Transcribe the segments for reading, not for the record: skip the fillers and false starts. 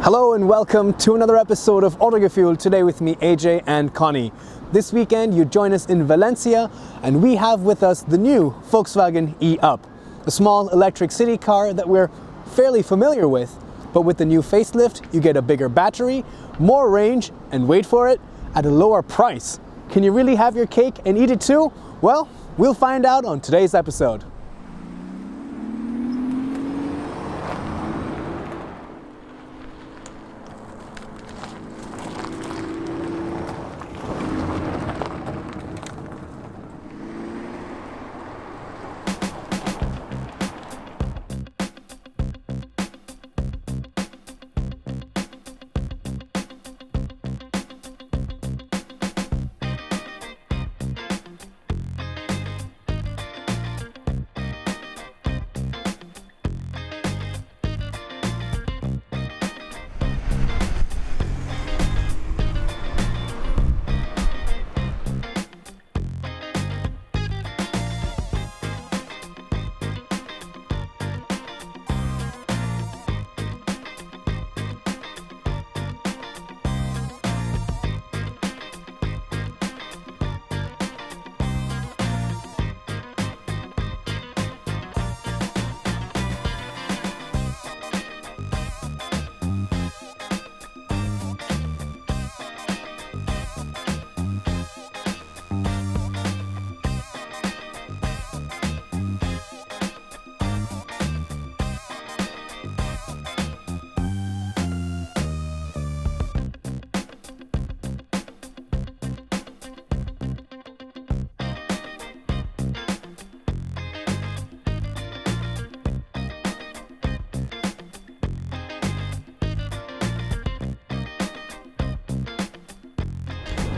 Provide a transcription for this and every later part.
Hello and welcome to another episode of Autogefuehl, today with me AJ and Connie. This weekend you join us in Valencia and we have with us the new Volkswagen e-Up, a small electric city car that we're fairly familiar with, but with the new facelift you get a bigger battery, more range, and wait for it, at a lower price. Can you really have your cake and eat it too? Well, we'll find out on today's episode.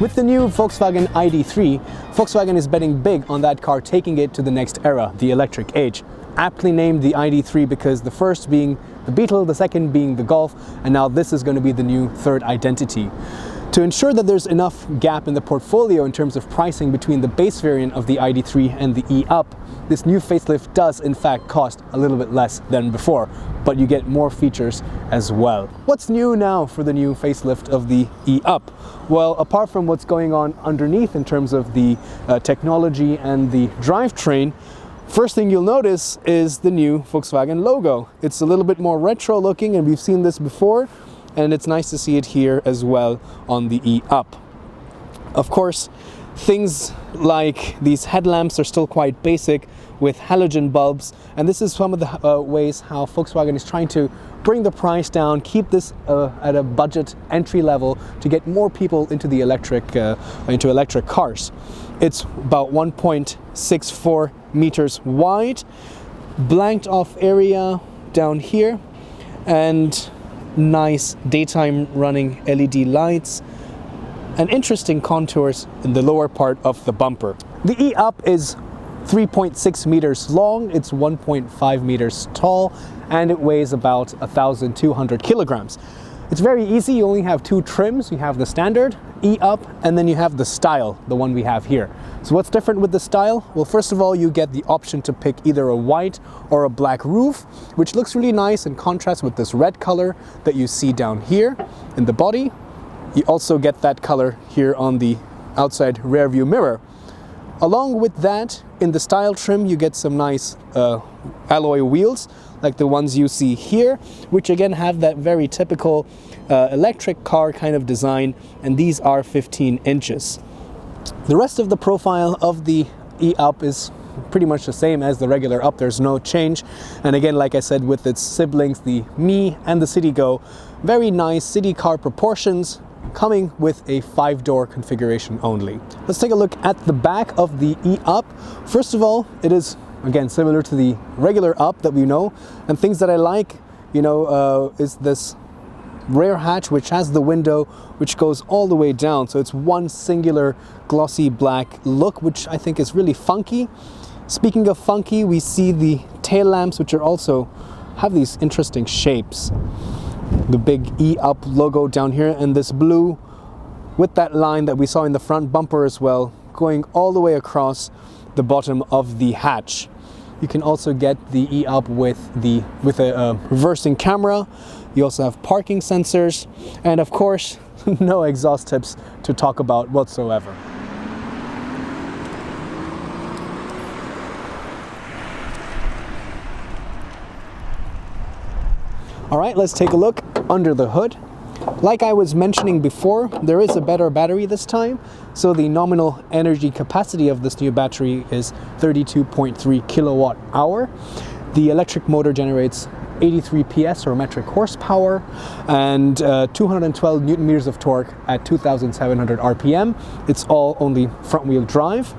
With the new Volkswagen ID.3, Volkswagen is betting big on that car taking it to the next era, the electric age. Aptly named the ID.3 because the first being the Beetle, the second being the Golf, and now this is going to be the new third identity. To ensure that there's enough gap in the portfolio in terms of pricing between the base variant of the ID.3 and the e-Up, this new facelift does in fact cost a little bit less than before, but you get more features as well. What's new now for the new facelift of the e-Up? Well, apart from what's going on underneath in terms of the technology and the drivetrain, first thing you'll notice is the new Volkswagen logo. It's a little bit more retro looking, and we've seen this before, and it's nice to see it here as well on the e-Up. Of course, things like these headlamps are still quite basic with halogen bulbs, and this is some of the ways how Volkswagen is trying to bring the price down, keep this at a budget entry level to get more people into the electric cars. It's about 1.64 meters wide, blanked off area down here, and nice daytime running LED lights and interesting contours in the lower part of the bumper. The e-Up is 3.6 meters long, it's 1.5 meters tall, and it weighs about 1,200 kilograms. It's very easy. You only have two trims. You have the standard e-Up, and then you have the style, the one we have here. So what's different with the style? Well, first of all, you get the option to pick either a white or a black roof, which looks really nice in contrast with this red color that you see down here in the body. You also get that color here on the outside rear view mirror. Along with that, in the style trim, you get some nice alloy wheels, like the ones you see here, which again have that very typical electric car kind of design, and these are 15 inches. The rest of the profile of the e-Up is pretty much the same as the regular Up. There's no change, and again, like I said, with its siblings, the Me and the City Go, very nice city car proportions, coming with a 5-door configuration only. Let's take a look at the back of the e-Up. First of all, it is again similar to the regular Up that we know, and things that I like, is this rear hatch, which has the window which goes all the way down, so it's one singular glossy black look, which I think is really funky. Speaking of funky, we see the tail lamps, which are also have these interesting shapes. The big e-Up logo down here, and this blue with that line that we saw in the front bumper as well, going all the way across the bottom of the hatch. You can also get the e-Up with a reversing camera. You also have parking sensors, and of course, no exhaust tips to talk about whatsoever. All right, let's take a look under the hood. Like I was mentioning before, there is a better battery this time. So the nominal energy capacity of this new battery is 32.3 kilowatt hour. The electric motor generates 83 PS or metric horsepower and 212 Newton meters of torque at 2,700 RPM. It's all only front wheel drive.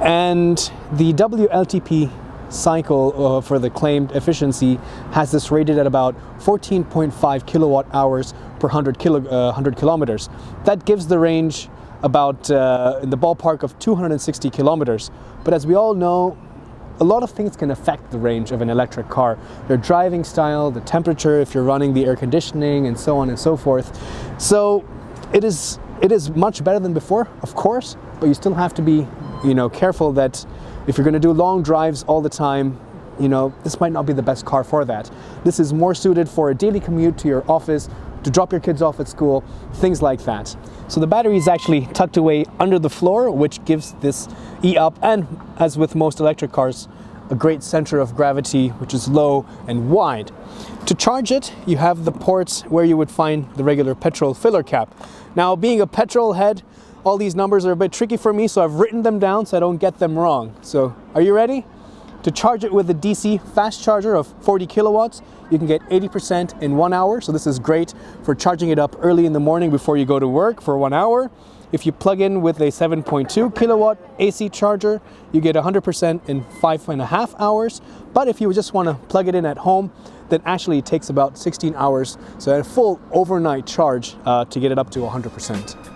And the WLTP cycle for the claimed efficiency has this rated at about 14.5 kilowatt hours per 100 kilometers. That gives the range about in the ballpark of 260 kilometers. But as we all know, a lot of things can affect the range of an electric car. Your driving style, the temperature, if you're running the air conditioning, and so on and so forth. So it is much better than before, of course, but you still have to be, careful that if you're going to do long drives all the time, this might not be the best car for that. This is more suited for a daily commute to your office, to drop your kids off at school, things like that. So the battery is actually tucked away under the floor, which gives this e-up, and as with most electric cars, a great center of gravity, which is low and wide. To charge it, you have the ports where you would find the regular petrol filler cap. Now, being a petrol head, all these numbers are a bit tricky for me, so I've written them down so I don't get them wrong. So, are you ready? To charge it with a DC fast charger of 40 kilowatts, you can get 80% in 1 hour. So this is great for charging it up early in the morning before you go to work for 1 hour. If you plug in with a 7.2 kilowatt AC charger, you get 100% in 5.5 hours. But if you just want to plug it in at home, then actually it takes about 16 hours. So a full overnight charge to get it up to 100%.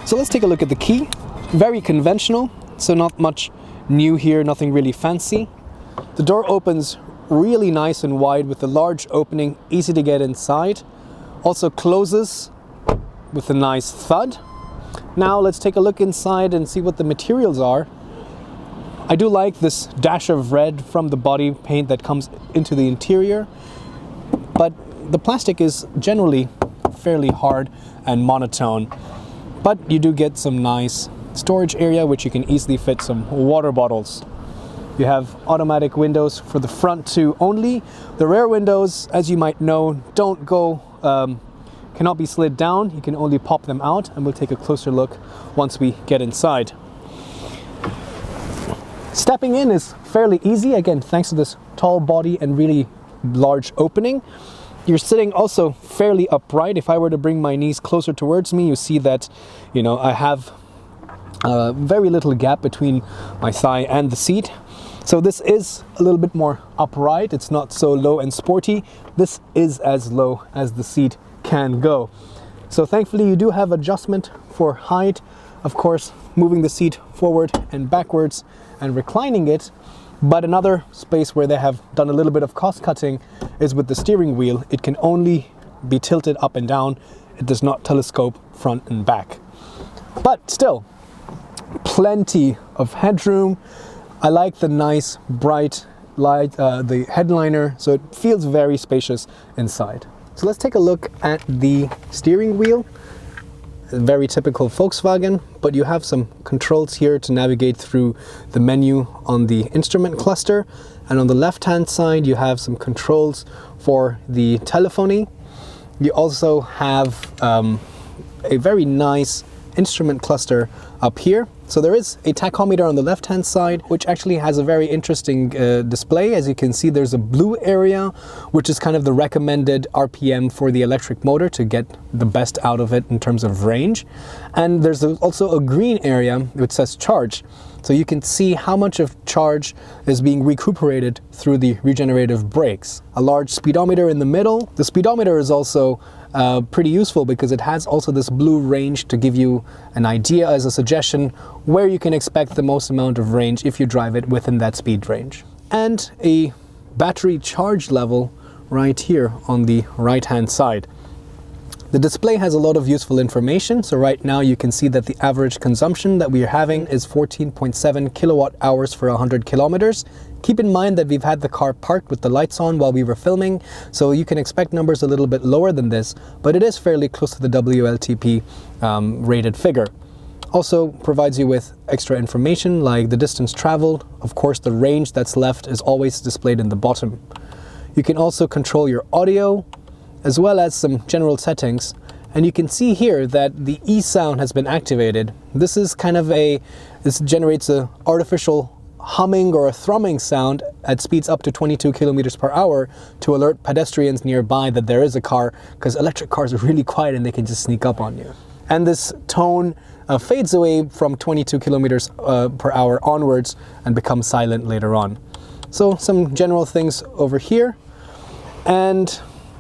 So let's take a look at the key. Very conventional, so not much new here, nothing really fancy. The door opens really nice and wide with a large opening, easy to get inside. Also closes with a nice thud. Now let's take a look inside and see what the materials are. I do like this dash of red from the body paint that comes into the interior, but the plastic is generally fairly hard and monotone. But you do get some nice storage area, which you can easily fit some water bottles. You have automatic windows for the front two only. The rear windows, as you might know, cannot be slid down. You can only pop them out, and we'll take a closer look once we get inside. Stepping in is fairly easy, again, thanks to this tall body and really large opening. You're sitting also fairly upright. If I were to bring my knees closer towards me, you see that, I have very little gap between my thigh and the seat. So this is a little bit more upright. It's not so low and sporty. This is as low as the seat can go. So thankfully you do have adjustment for height. Of course, moving the seat forward and backwards and reclining it. But another space where they have done a little bit of cost cutting is with the steering wheel. It can only be tilted up and down. It does not telescope front and back. But still, plenty of headroom. I like the nice bright light, the headliner, so it feels very spacious inside. So let's take a look at the steering wheel. Very typical Volkswagen, but you have some controls here to navigate through the menu on the instrument cluster, and on the left hand side you have some controls for the telephony. You also have a very nice instrument cluster up here. So there is a tachometer on the left-hand side, which actually has a very interesting display. As you can see, there's a blue area, which is kind of the recommended RPM for the electric motor to get the best out of it in terms of range. And there's also a green area which says charge. So you can see how much of charge is being recuperated through the regenerative brakes. A large speedometer in the middle. The speedometer is also pretty useful because it has also this blue range to give you an idea as a suggestion where you can expect the most amount of range if you drive it within that speed range. And a battery charge level right here on the right hand side. The display has a lot of useful information. So right now you can see that the average consumption that we are having is 14.7 kilowatt hours for 100 kilometers. Keep in mind that we've had the car parked with the lights on while we were filming, so you can expect numbers a little bit lower than this, but it is fairly close to the WLTP rated figure. Also provides you with extra information like the distance traveled. Of course, the range that's left is always displayed in the bottom. You can also control your audio, as well as some general settings. And you can see here that the E-sound has been activated. This is kind of this generates an artificial humming or a thrumming sound at speeds up to 22 kilometers per hour to alert pedestrians nearby that there is a car, because electric cars are really quiet and they can just sneak up on you. And this tone fades away from 22 kilometers per hour onwards and becomes silent later on. So some general things over here. And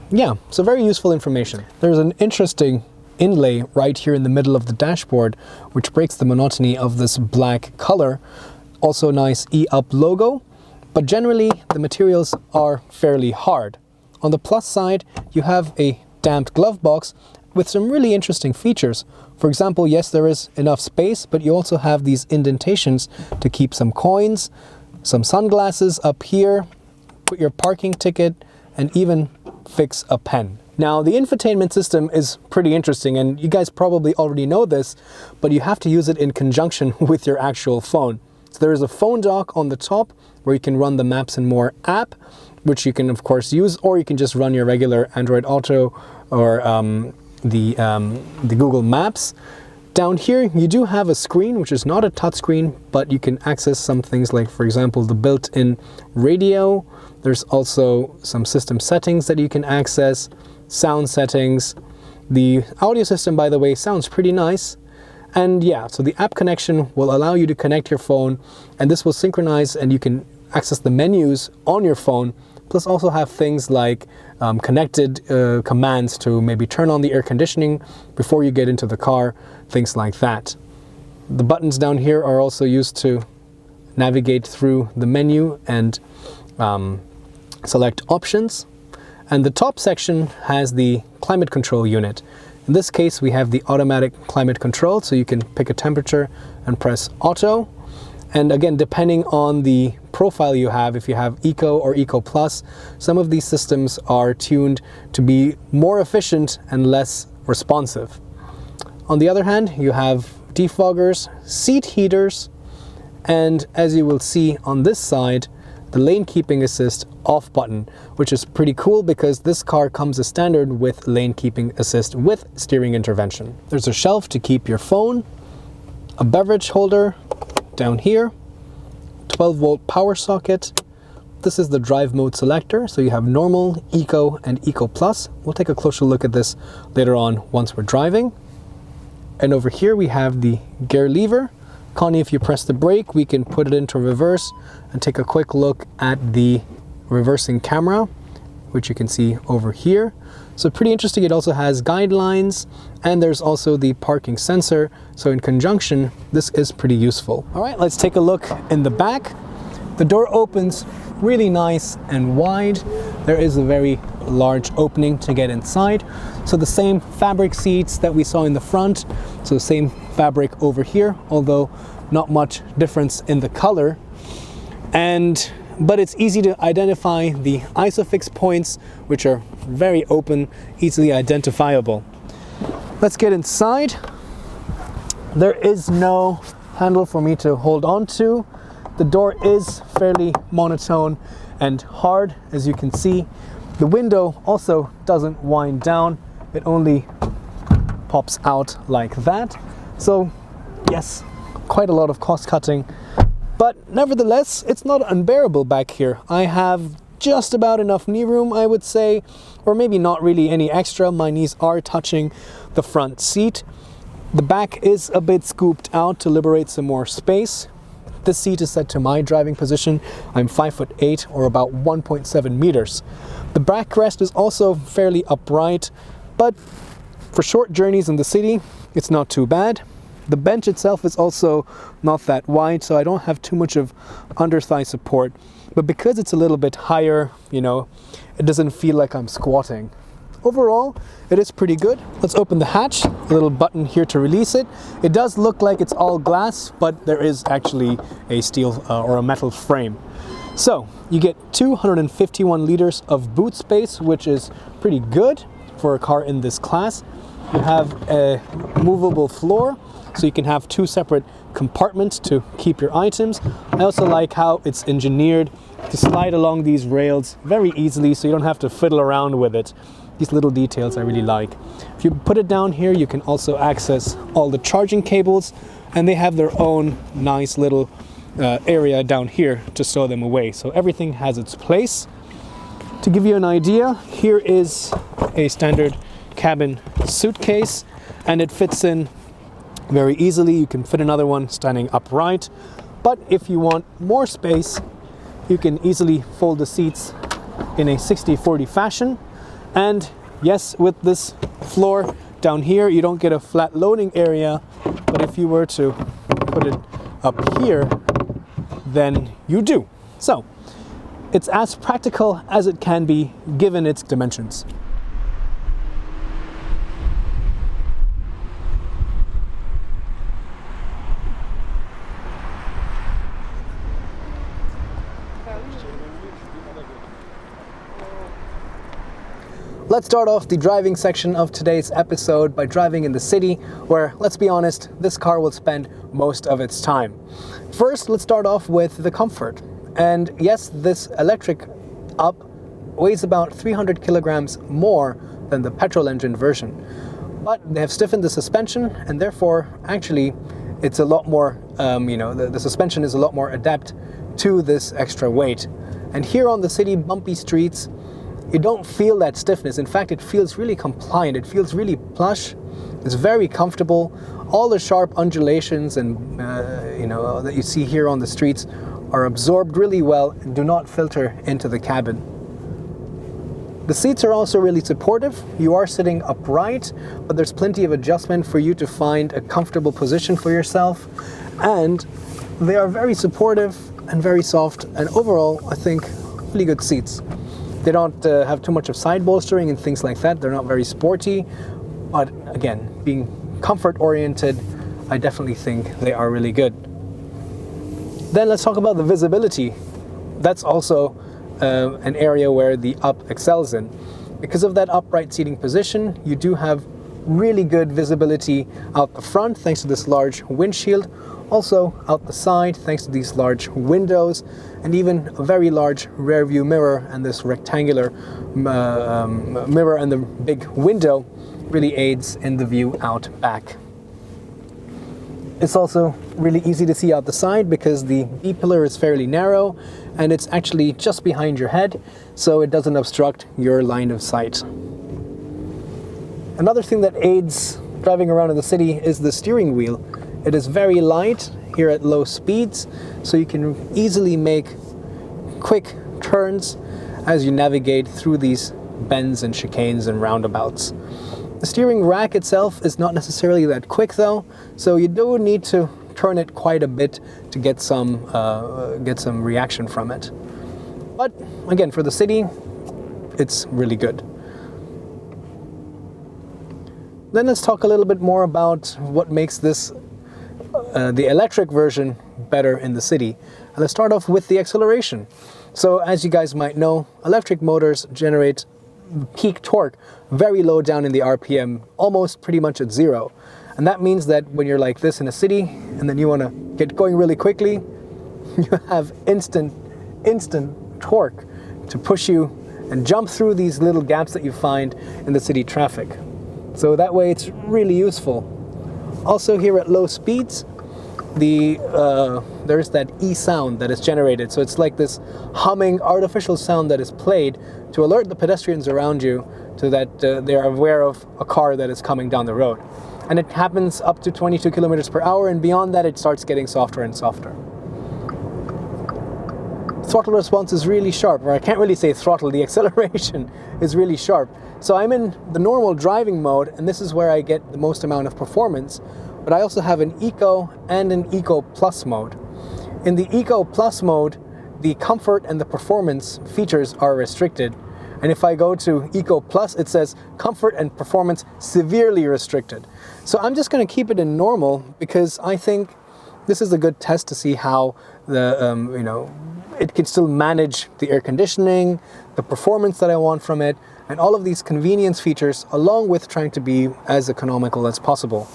yeah, so very useful information. There's an interesting inlay right here in the middle of the dashboard, which breaks the monotony of this black color. Also nice E-Up logo, but generally the materials are fairly hard. On the plus side, you have a damped glove box with some really interesting features. For example, yes, there is enough space, but you also have these indentations to keep some coins, some sunglasses up here, put your parking ticket, and even fix a pen. Now, the infotainment system is pretty interesting, and you guys probably already know this, but you have to use it in conjunction with your actual phone. So there is a phone dock on the top where you can run the Maps and More app, which you can of course use, or you can just run your regular Android Auto or the Google Maps. Down here you do have a screen, which is not a touch screen, but you can access some things like, for example, the built-in radio. There's also some system settings that you can access, sound settings. The audio system, by the way, sounds pretty nice. And yeah, so the app connection will allow you to connect your phone, and this will synchronize and you can access the menus on your phone, plus also have things like connected commands to maybe turn on the air conditioning before you get into the car, things like that. The buttons down here are also used to navigate through the menu and select options. And the top section has the climate control unit. In this case, we have the automatic climate control, so you can pick a temperature and press auto. And again, depending on the profile you have, if you have Eco or Eco Plus, some of these systems are tuned to be more efficient and less responsive. On the other hand, you have defoggers, seat heaters, and as you will see on this side, the lane keeping assist off button, which is pretty cool because this car comes as standard with lane keeping assist with steering intervention. There's a shelf to keep your phone, a beverage holder down here, 12-volt power socket. This is the drive mode selector, so you have normal, Eco, and Eco Plus. We'll take a closer look at this later on once we're driving. And over here we have the gear lever. Connie, if you press the brake, we can put it into reverse and take a quick look at the reversing camera, which you can see over here. So pretty interesting. It also has guidelines, and there's also the parking sensor. So in conjunction, this is pretty useful. All right, let's take a look in the back. The door opens really nice and wide. There is a very large opening to get inside. So the same fabric seats that we saw in the front, so same fabric over here, although not much difference in the color. But it's easy to identify the ISOFIX points, which are very open, easily identifiable. Let's get inside. There is no handle for me to hold on to. The door is fairly monotone and hard, as you can see. The window also doesn't wind down. It only pops out like that. So yes, quite a lot of cost cutting. But nevertheless, it's not unbearable back here. I have just about enough knee room, I would say, or maybe not really any extra. My knees are touching the front seat. The back is a bit scooped out to liberate some more space. This seat is set to my driving position. I'm 5'8" or about 1.7 meters. The backrest is also fairly upright, but for short journeys in the city, it's not too bad. The bench itself is also not that wide, so I don't have too much of under-thigh support. But because it's a little bit higher, you know, it doesn't feel like I'm squatting. Overall, it is pretty good. Let's open the hatch. A little button here to release it. It does look like it's all glass, but there is actually a steel or a metal frame. So you get 251 liters of boot space, which is pretty good for a car in this class. You have a movable floor, so you can have two separate compartments to keep your items. I also like how it's engineered to slide along these rails very easily, so you don't have to fiddle around with it. These little details I really like. If you put it down here, you can also access all the charging cables, and they have their own nice little area down here to stow them away. So everything has its place. To give you an idea, here is a standard cabin suitcase, and it fits in very easily. You can fit another one standing upright, but if you want more space, you can easily fold the seats in a 60-40 fashion. And yes, with this floor down here, you don't get a flat loading area, but if you were to put it up here, then you do. So it's as practical as it can be given its dimensions. Let's start off the driving section of today's episode by driving in the city, where, let's be honest, this car will spend most of its time. First, let's start off with the comfort. And yes, this electric up weighs about 300 kilograms more than the petrol engine version. But they have stiffened the suspension, and therefore, actually, it's a lot more, the suspension is a lot more adept to this extra weight. And here on the city bumpy streets, you don't feel that stiffness. In fact, it feels really compliant. It feels really plush. It's very comfortable. All the sharp undulations and that you see here on the streets are absorbed really well and do not filter into the cabin. The seats are also really supportive. You are sitting upright, but there's plenty of adjustment for you to find a comfortable position for yourself. And they are very supportive and very soft, and overall, I think, really good seats. They don't have too much of side bolstering and things like that. They're not very sporty, but again, being comfort oriented, I definitely think they are really good. Then let's talk about the visibility. That's also an area where the Up excels in. Because of that upright seating position, you do have really good visibility out the front thanks to this large windshield. Also out the side thanks to these large windows, and even a very large rear view mirror, and this rectangular mirror and the big window really aids in the view out back. It's also really easy to see out the side because the B-pillar is fairly narrow and it's actually just behind your head, so it doesn't obstruct your line of sight. Another thing that aids driving around in the city is the steering wheel. It is very light here at low speeds, so you can easily make quick turns as you navigate through these bends and chicanes and roundabouts. The steering rack itself is not necessarily that quick though, so you do need to turn it quite a bit to get some reaction from it. But again, for the city, it's really good. Then let's talk a little bit more about what makes this the electric version better in the city. And let's start off with the acceleration. So as you guys might know, electric motors generate peak torque very low down in the RPM, almost pretty much at zero. And that means that when you're like this in a city and then you want to get going really quickly, you have instant torque to push you and jump through these little gaps that you find in the city traffic. So that way it's really useful. Also here at low speeds, there's that E sound that is generated. So it's like this humming artificial sound that is played to alert the pedestrians around you so that they are aware of a car that is coming down the road. And it happens up to 22 kilometers per hour, and beyond that it starts getting softer and softer. Throttle response is really sharp, or I can't really say throttle, the acceleration is really sharp. So I'm in the normal driving mode, and this is where I get the most amount of performance, but I also have an Eco and an Eco Plus mode. In the Eco Plus mode, the comfort and the performance features are restricted. And if I go to Eco Plus, it says comfort and performance severely restricted. So I'm just going to keep it in normal because I think this is a good test to see how the, it can still manage the air conditioning, the performance that I want from it, and all of these convenience features, along with trying to be as economical as possible.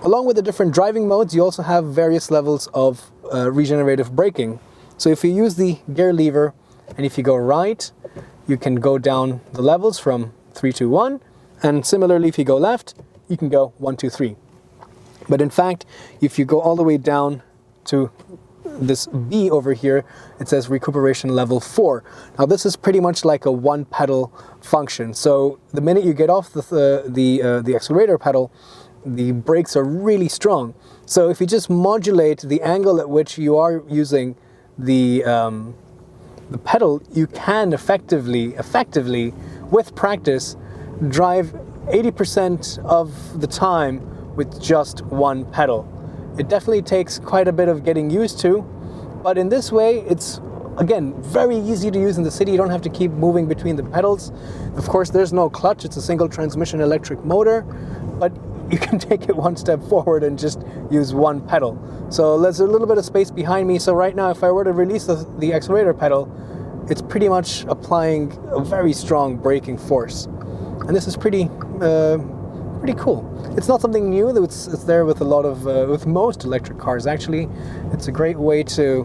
Along with the different driving modes, you also have various levels of regenerative braking. So if you use the gear lever, and if you go right, you can go down the levels from 3, 2, 1, and similarly if you go left, you can go 1, 2, 3. But in fact, if you go all the way down to this B over here, it says recuperation level 4. Now this is pretty much like a one pedal function. So the minute you get off the accelerator pedal, the brakes are really strong. So if you just modulate the angle at which you are using the pedal, you can effectively, with practice, drive 80% of the time with just one pedal. It definitely takes quite a bit of getting used to, but in this way, it's, again, very easy to use in the city. You don't have to keep moving between the pedals. Of course, there's no clutch. It's a single transmission electric motor, but you can take it one step forward and just use one pedal. So there's a little bit of space behind me. So right now, if I were to release the accelerator pedal, it's pretty much applying a very strong braking force. And this is pretty cool. It's not something new. It's there with a lot of, with most electric cars actually. It's a great way to,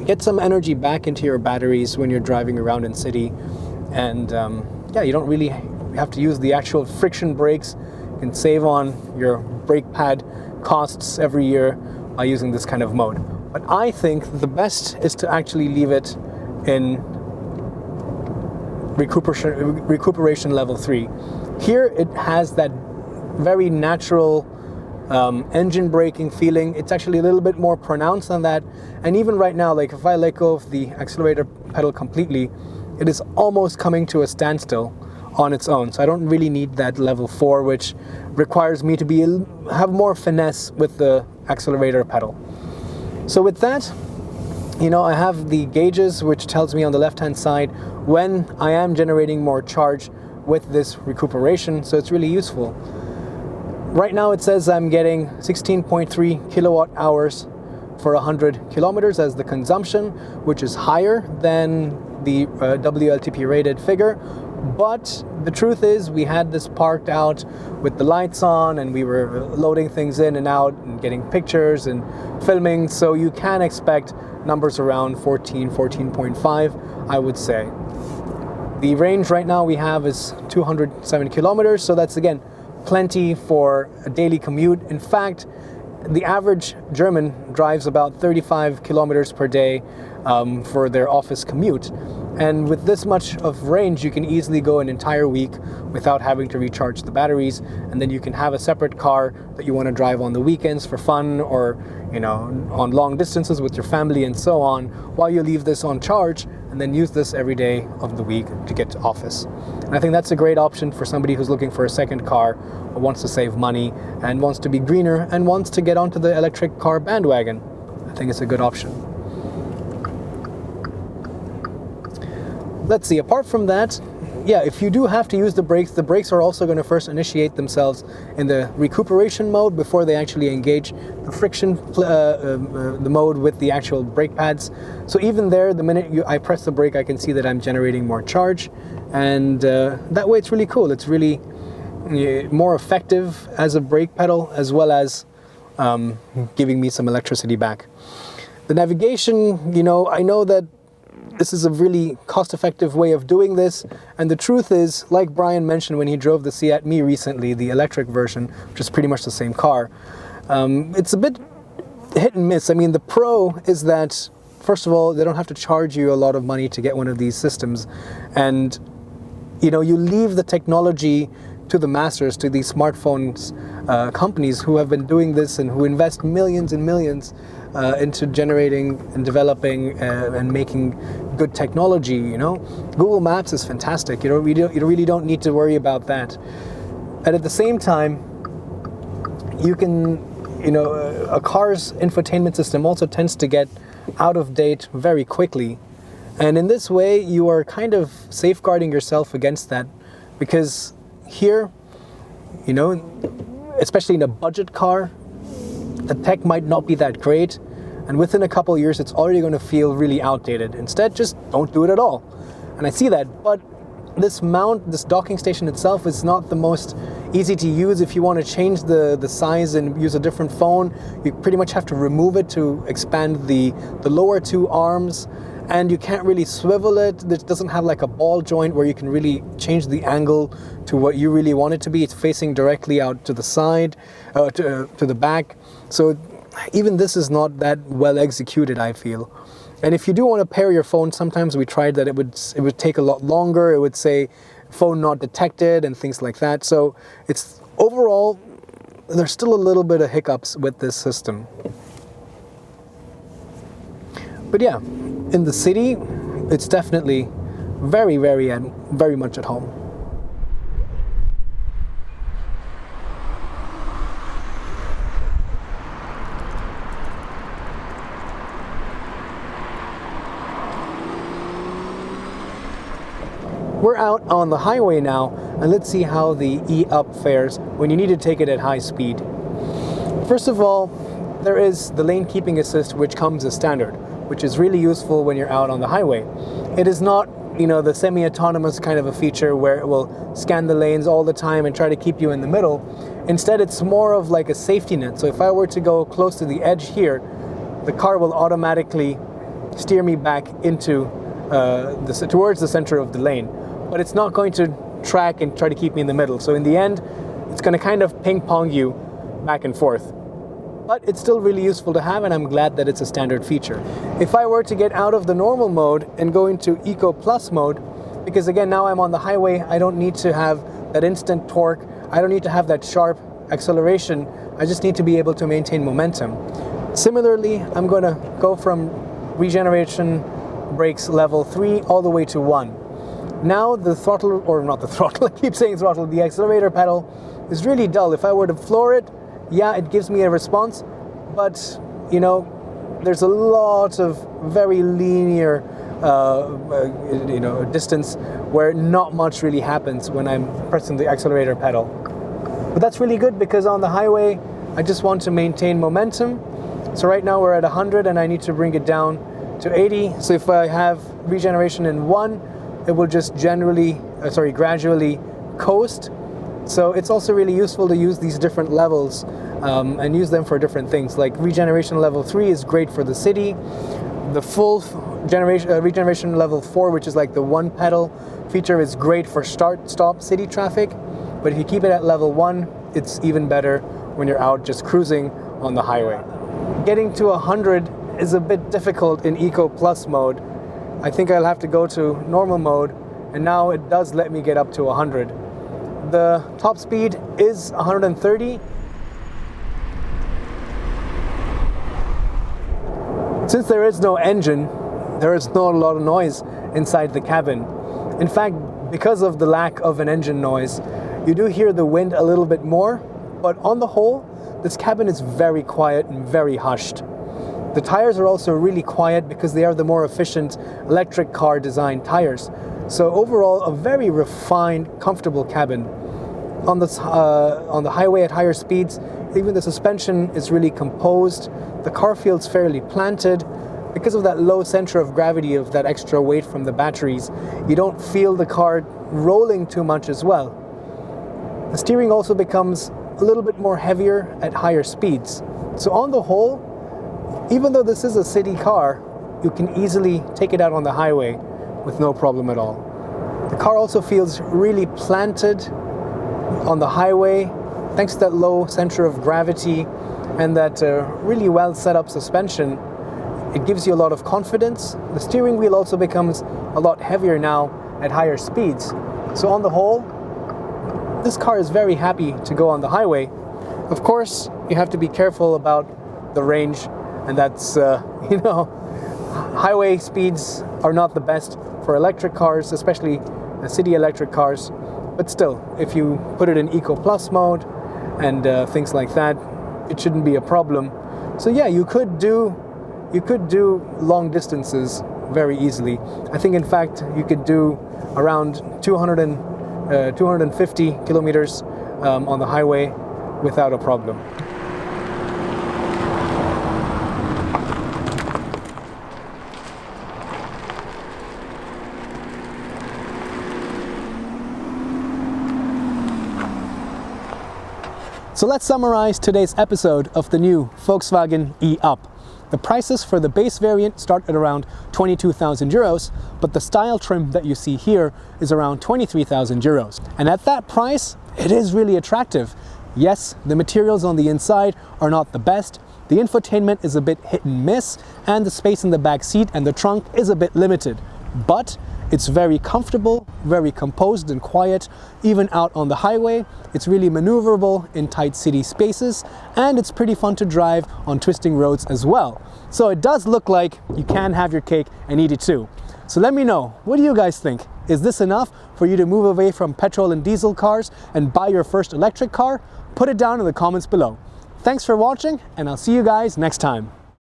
get some energy back into your batteries when you're driving around in city. And yeah, you don't really have to use the actual friction brakes. You can save on your brake pad costs every year by using this kind of mode. But I think the best is to actually leave it in recuperation level 3. Here it has that very natural engine braking feeling. It's actually a little bit more pronounced than that. And even right now, like if I let go of the accelerator pedal completely, it is almost coming to a standstill on its own. So I don't really need that level 4, which requires me to have more finesse with the accelerator pedal. So with that, I have the gauges, which tells me on the left-hand side when I am generating more charge with this recuperation, so it's really useful. Right now it says I'm getting 16.3 kilowatt hours for 100 kilometers as the consumption, which is higher than the WLTP rated figure. But the truth is, we had this parked out with the lights on, and we were loading things in and out and getting pictures and filming, so you can expect numbers around 14.5, I would say. The range right now we have is 207 kilometers, so that's again plenty for a daily commute. In fact, the average German drives about 35 kilometers per day for their office commute. And with this much of range, you can easily go an entire week without having to recharge the batteries. And then you can have a separate car that you want to drive on the weekends for fun, or on long distances with your family and so on, while you leave this on charge and then use this every day of the week to get to office. And I think that's a great option for somebody who's looking for a second car, or wants to save money and wants to be greener and wants to get onto the electric car bandwagon. I think it's a good option. Let's see, apart from that, yeah, if you do have to use the brakes are also going to first initiate themselves in the recuperation mode before they actually engage the friction the mode with the actual brake pads. So even there, the minute I press the brake, I can see that I'm generating more charge, and that way it's really cool. It's really more effective as a brake pedal, as well as giving me some electricity back. The navigation, I know that this is a really cost-effective way of doing this, and the truth is, like Brian mentioned when he drove the Seat Mii recently, the electric version, which is pretty much the same car, It's a bit hit and miss. I mean, the pro is that, first of all, they don't have to charge you a lot of money to get one of these systems. And, you know, you leave the technology to the masters, to these smartphones companies who have been doing this and who invest millions and millions into generating and developing and making good technology. You know, Google Maps is fantastic. You really don't need to worry about that. And at the same time, you can, you know, a car's infotainment system also tends to get out of date very quickly. And in this way, you are kind of safeguarding yourself against that, because here, you know, especially in a budget car, the tech might not be that great, and within a couple of years it's already going to feel really outdated. Instead, just don't do it at all. And I see that, but this docking station itself is not the most easy to use. If you want to change the size and use a different phone, you pretty much have to remove it to expand the lower two arms, and you can't really swivel it. It doesn't have like a ball joint where you can really change the angle to what you really want it to be. It's facing directly out to the side, to the back. So even this is not that well executed, I feel. And if you do want to pair your phone, sometimes we tried that it would take a lot longer. It would say phone not detected and things like that. So it's overall, there's still a little bit of hiccups with this system. But yeah, in the city, it's definitely very, very much at home. We're out on the highway now, and let's see how the e-up fares when you need to take it at high speed. First of all, there is the lane keeping assist, which comes as standard, which is really useful when you're out on the highway. It is not, you know, the semi-autonomous kind of a feature where it will scan the lanes all the time and try to keep you in the middle. Instead, it's more of like a safety net. So if I were to go close to the edge here, the car will automatically steer me back into towards the center of the lane. But it's not going to track and try to keep me in the middle. So in the end, it's going to kind of ping pong you back and forth. But it's still really useful to have, and I'm glad that it's a standard feature. If I were to get out of the normal mode and go into Eco Plus mode, because again, now I'm on the highway, I don't need to have that instant torque. I don't need to have that sharp acceleration. I just need to be able to maintain momentum. Similarly, I'm going to go from regeneration brakes level 3 all the way to 1. Now the throttle, or not the throttle, I keep saying throttle, the accelerator pedal is really dull. If I were to floor it, yeah, it gives me a response, but, you know, there's a lot of very linear, distance where not much really happens when I'm pressing the accelerator pedal. But that's really good, because on the highway, I just want to maintain momentum. So right now we're at 100 and I need to bring it down to 80. So if I have regeneration in 1, it will just gradually coast. So it's also really useful to use these different levels and use them for different things. Like regeneration level 3 is great for the city. The full regeneration level 4, which is like the one pedal feature, is great for start-stop city traffic. But if you keep it at level 1, it's even better when you're out just cruising on the highway. Getting to 100 is a bit difficult in Eco Plus mode. I think I'll have to go to normal mode, and now it does let me get up to 100. The top speed is 130. Since there is no engine, there is not a lot of noise inside the cabin. In fact, because of the lack of an engine noise, you do hear the wind a little bit more, but on the whole, this cabin is very quiet and very hushed. The tires are also really quiet because they are the more efficient electric car design tires. So overall, a very refined, comfortable cabin. On the highway at higher speeds, even the suspension is really composed. The car feels fairly planted. Because of that low center of gravity of that extra weight from the batteries, you don't feel the car rolling too much as well. The steering also becomes a little bit more heavier at higher speeds. So on the whole, even though this is a city car, you can easily take it out on the highway with no problem at all. The car also feels really planted on the highway, thanks to that low center of gravity. and that really well set up suspension, it gives you a lot of confidence. The steering wheel also becomes a lot heavier now at higher speeds. So on the whole, this car is very happy to go on the highway. Of course, you have to be careful about the range, and that's, you know, highway speeds are not the best for electric cars, especially city electric cars. But still, if you put it in Eco Plus mode and things like that, it shouldn't be a problem. So yeah, you could do long distances very easily. I think in fact you could do around 250 kilometers on the highway without a problem. So let's summarize today's episode of the new Volkswagen e-Up. The prices for the base variant start at around 22,000 euros, but the style trim that you see here is around 23,000 euros. And at that price, it is really attractive. Yes, the materials on the inside are not the best, the infotainment is a bit hit and miss, and the space in the back seat and the trunk is a bit limited. But it's very comfortable, very composed and quiet, even out on the highway. It's really maneuverable in tight city spaces, and it's pretty fun to drive on twisting roads as well. So it does look like you can have your cake and eat it too. So let me know, what do you guys think? Is this enough for you to move away from petrol and diesel cars and buy your first electric car? Put it down in the comments below. Thanks for watching, and I'll see you guys next time.